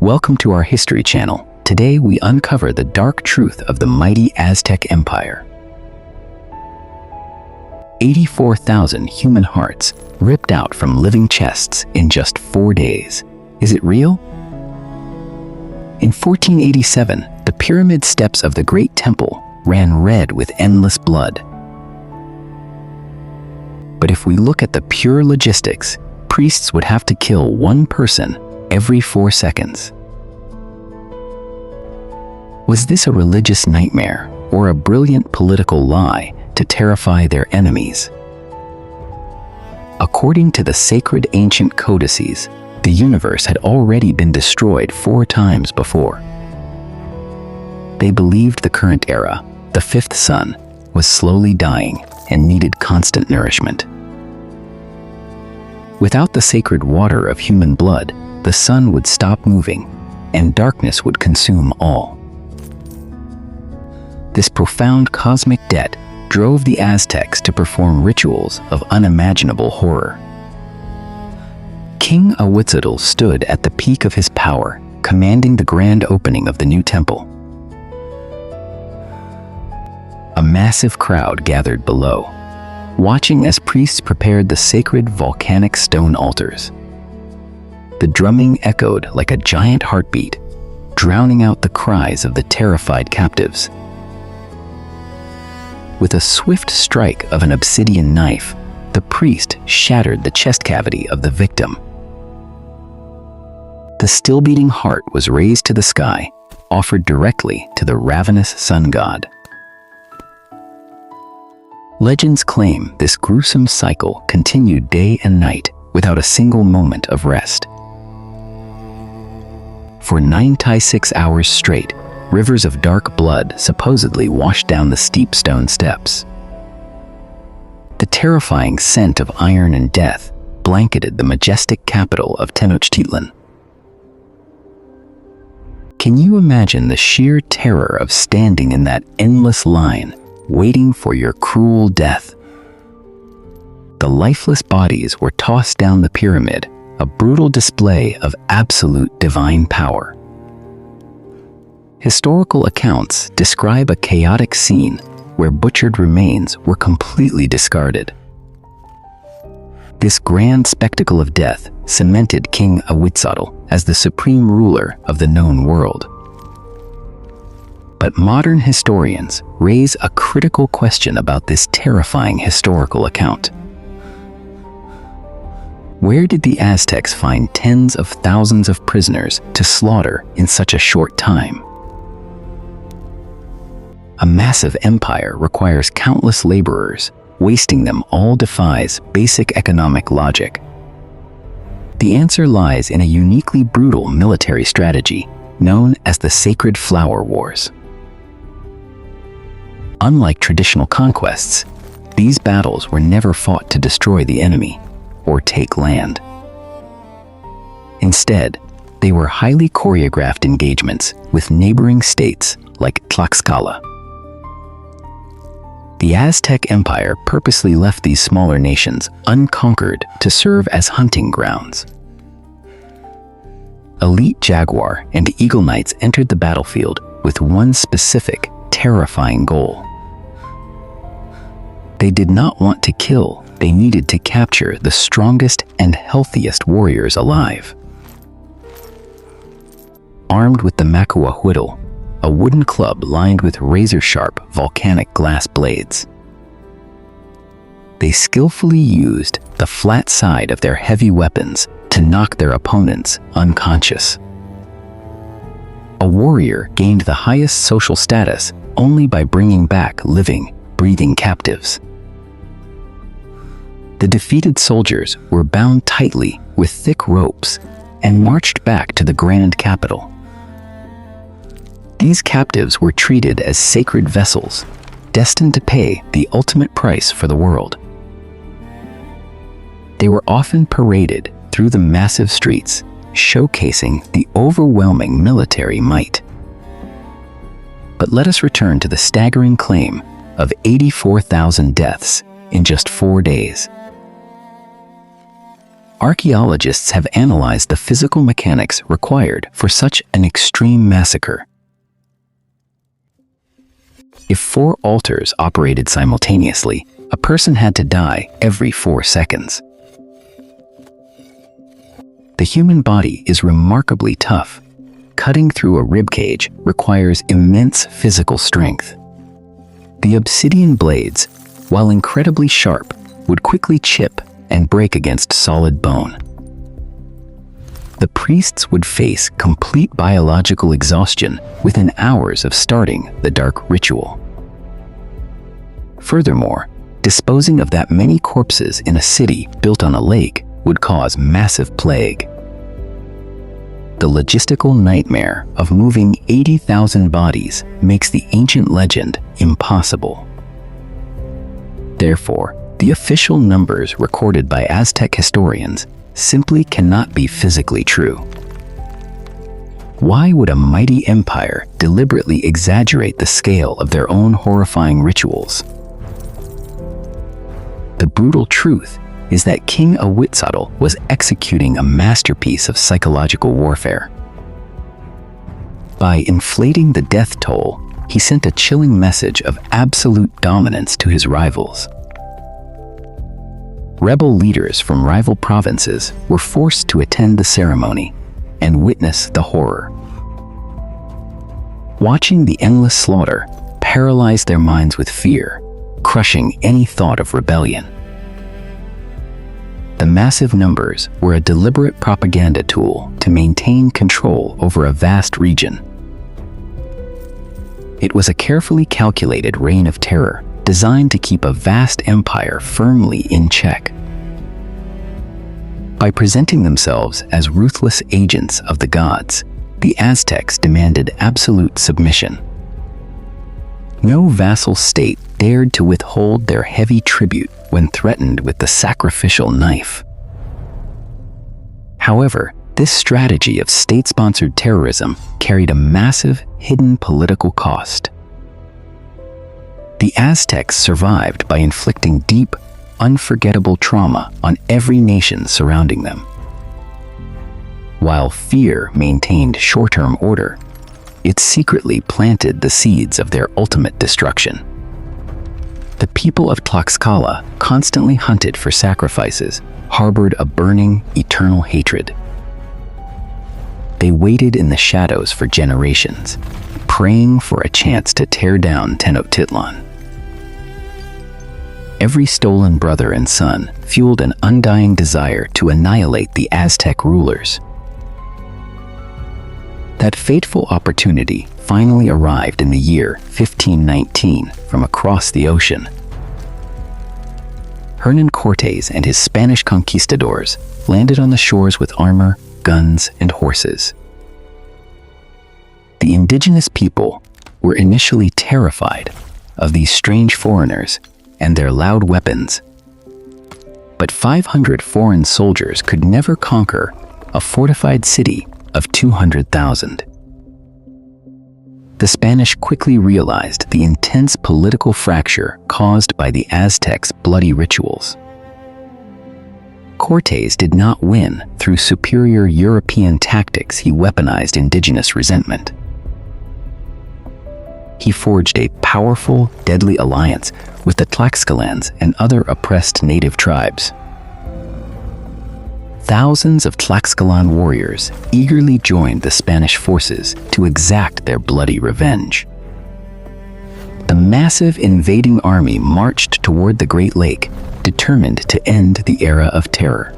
Welcome to our History Channel. Today we uncover the dark truth of the mighty Aztec Empire. 84,000 human hearts ripped out from living chests in just 4 days. Is it real? In 1487, the pyramid steps of the Great Temple ran red with endless blood. But if we look at the pure logistics, priests would have to kill one person every 4 seconds. Was this a religious nightmare or a brilliant political lie to terrify their enemies? According to the sacred ancient codices, the universe had already been destroyed 4 times before. They believed the current era, the fifth sun, was slowly dying and needed constant nourishment. Without the sacred water of human blood, the sun would stop moving and darkness would consume all. This profound cosmic debt drove the Aztecs to perform rituals of unimaginable horror. King Ahuitzotl stood at the peak of his power, commanding the grand opening of the new temple. A massive crowd gathered below, watching as priests prepared the sacred volcanic stone altars. The drumming echoed like a giant heartbeat, drowning out the cries of the terrified captives. With a swift strike of an obsidian knife, the priest shattered the chest cavity of the victim. The still-beating heart was raised to the sky, offered directly to the ravenous sun god. Legends claim this gruesome cycle continued day and night without a single moment of rest. For 96 hours straight, rivers of dark blood supposedly washed down the steep stone steps. The terrifying scent of iron and death blanketed the majestic capital of Tenochtitlan. Can you imagine the sheer terror of standing in that endless line, waiting for your cruel death? The lifeless bodies were tossed down the pyramid, a brutal display of absolute divine power. Historical accounts describe a chaotic scene where butchered remains were completely discarded. This grand spectacle of death cemented King Ahuitzotl as the supreme ruler of the known world. But modern historians raise a critical question about this terrifying historical account. Where did the Aztecs find tens of thousands of prisoners to slaughter in such a short time? A massive empire requires countless laborers. Wasting them all defies basic economic logic. The answer lies in a uniquely brutal military strategy known as the Sacred Flower Wars. Unlike traditional conquests, these battles were never fought to destroy the enemy or take land. Instead, they were highly choreographed engagements with neighboring states like Tlaxcala. The Aztec Empire purposely left these smaller nations unconquered to serve as hunting grounds. Elite jaguar and eagle knights entered the battlefield with one specific, terrifying goal. They did not want to kill, they needed to capture the strongest and healthiest warriors alive. Armed with the macuahuitl, a wooden club lined with razor-sharp volcanic glass blades. They skillfully used the flat side of their heavy weapons to knock their opponents unconscious. A warrior gained the highest social status only by bringing back living, breathing captives. The defeated soldiers were bound tightly with thick ropes and marched back to the grand capital. These captives were treated as sacred vessels, destined to pay the ultimate price for the world. They were often paraded through the massive streets, showcasing the overwhelming military might. But let us return to the staggering claim of 84,000 deaths in just 4 days. archaeologists have analyzed the physical mechanics required for such an extreme massacre. If 4 altars operated simultaneously, a person had to die every 4 seconds. The human body is remarkably tough. Cutting through a ribcage requires immense physical strength. The obsidian blades, while incredibly sharp, would quickly chip and break against solid bone. The priests would face complete biological exhaustion within hours of starting the dark ritual. Furthermore, disposing of that many corpses in a city built on a lake would cause massive plague. The logistical nightmare of moving 80,000 bodies makes the ancient legend impossible. Therefore, the official numbers recorded by Aztec historians simply cannot be physically true. Why would a mighty empire deliberately exaggerate the scale of their own horrifying rituals? The brutal truth is that King Ahuitzotl was executing a masterpiece of psychological warfare. By inflating the death toll, he sent a chilling message of absolute dominance to his rivals. Rebel leaders from rival provinces were forced to attend the ceremony and witness the horror. Watching the endless slaughter paralyzed their minds with fear, crushing any thought of rebellion. The massive numbers were a deliberate propaganda tool to maintain control over a vast region. It was a carefully calculated reign of terror designed to keep a vast empire firmly in check. By presenting themselves as ruthless agents of the gods, the Aztecs demanded absolute submission. No vassal state dared to withhold their heavy tribute when threatened with the sacrificial knife. However, this strategy of state-sponsored terrorism carried a massive, hidden political cost. The Aztecs survived by inflicting deep, unforgettable trauma on every nation surrounding them. While fear maintained short-term order, it secretly planted the seeds of their ultimate destruction. The people of Tlaxcala, constantly hunted for sacrifices, harbored a burning, eternal hatred. They waited in the shadows for generations, praying for a chance to tear down Tenochtitlan. Every stolen brother and son fueled an undying desire to annihilate the Aztec rulers. That fateful opportunity finally arrived in the year 1519 from across the ocean. Hernan Cortés and his Spanish conquistadors landed on the shores with armor, guns, and horses. The indigenous people were initially terrified of these strange foreigners and their loud weapons. But 500 foreign soldiers could never conquer a fortified city of 200,000. The Spanish quickly realized the intense political fracture caused by the Aztecs' bloody rituals. Cortés did not win through superior European tactics. He weaponized indigenous resentment. He forged a powerful, deadly alliance with the Tlaxcalans and other oppressed native tribes. Thousands of Tlaxcalan warriors eagerly joined the Spanish forces to exact their bloody revenge. The massive invading army marched toward the Great Lake, determined to end the era of terror.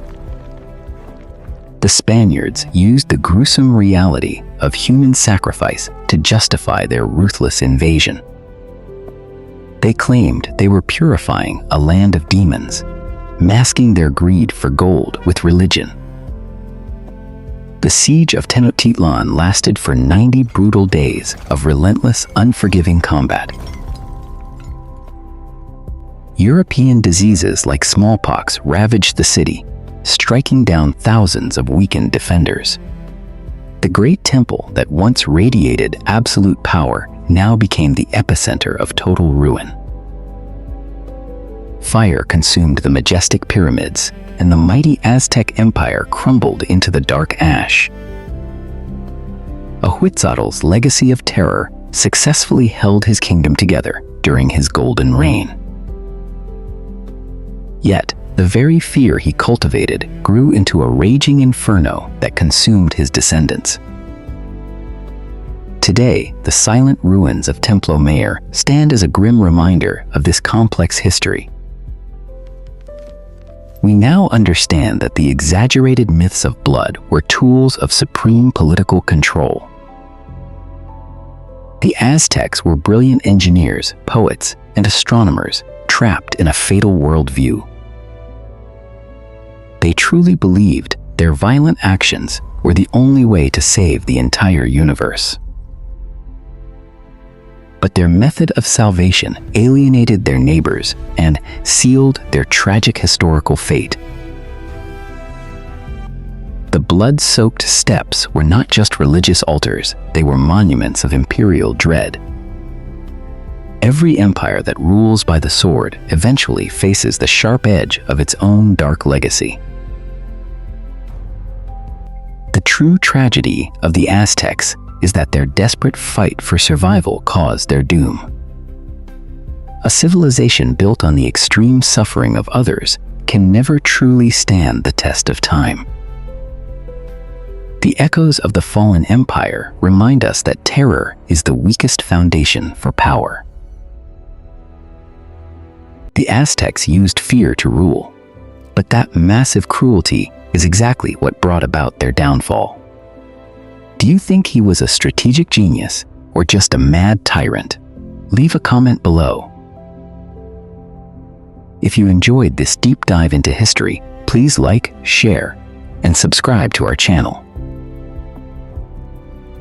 The Spaniards used the gruesome reality of human sacrifice to justify their ruthless invasion. They claimed they were purifying a land of demons, masking their greed for gold with religion. The siege of Tenochtitlan lasted for 90 brutal days of relentless, unforgiving combat. European diseases like smallpox ravaged the city, striking down thousands of weakened defenders. The great temple that once radiated absolute power now became the epicenter of total ruin. Fire consumed the majestic pyramids, and the mighty Aztec Empire crumbled into the dark ash. Ahuitzotl's legacy of terror successfully held his kingdom together during his golden reign. Yet, the very fear he cultivated grew into a raging inferno that consumed his descendants. Today, the silent ruins of Templo Mayor stand as a grim reminder of this complex history. We now understand that the exaggerated myths of blood were tools of supreme political control. The Aztecs were brilliant engineers, poets, and astronomers trapped in a fatal worldview. They truly believed their violent actions were the only way to save the entire universe. But their method of salvation alienated their neighbors and sealed their tragic historical fate. The blood-soaked steppes were not just religious altars, they were monuments of imperial dread. Every empire that rules by the sword eventually faces the sharp edge of its own dark legacy. The true tragedy of the Aztecs is that their desperate fight for survival caused their doom. A civilization built on the extreme suffering of others can never truly stand the test of time. The echoes of the fallen empire remind us that terror is the weakest foundation for power. The Aztecs used fear to rule, but that massive cruelty is exactly what brought about their downfall. Do you think he was a strategic genius or just a mad tyrant? Leave a comment below. If you enjoyed this deep dive into history, please like, share, and subscribe to our channel.